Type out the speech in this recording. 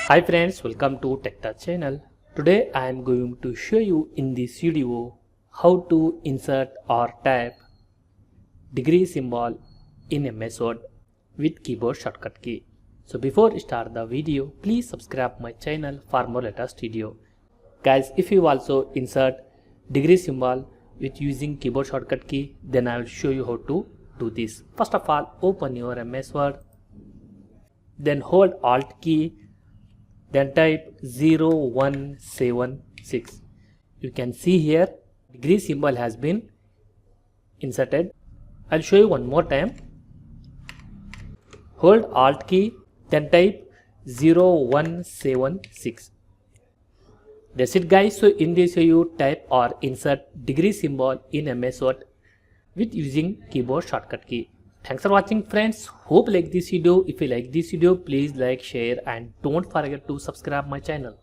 Hi friends, welcome to TechTouch channel. Today I am going to show you in this video how to insert or type degree symbol in MS Word with keyboard shortcut key. So before start the video, please subscribe my channel for more latest video. Guys, if you also insert degree symbol with using keyboard shortcut key, then I will show you how to do this. First of all, open your MS Word, then hold Alt key, then type 0176. You can see here degree symbol has been inserted. I'll show you one more time. Hold Alt key, then type 0176. That's it guys. So in this you type or insert degree symbol in MS Word with using keyboard shortcut key. Thanks for watching friends. Hope you like this video. If you like this video, please like, share and don't forget to subscribe my channel.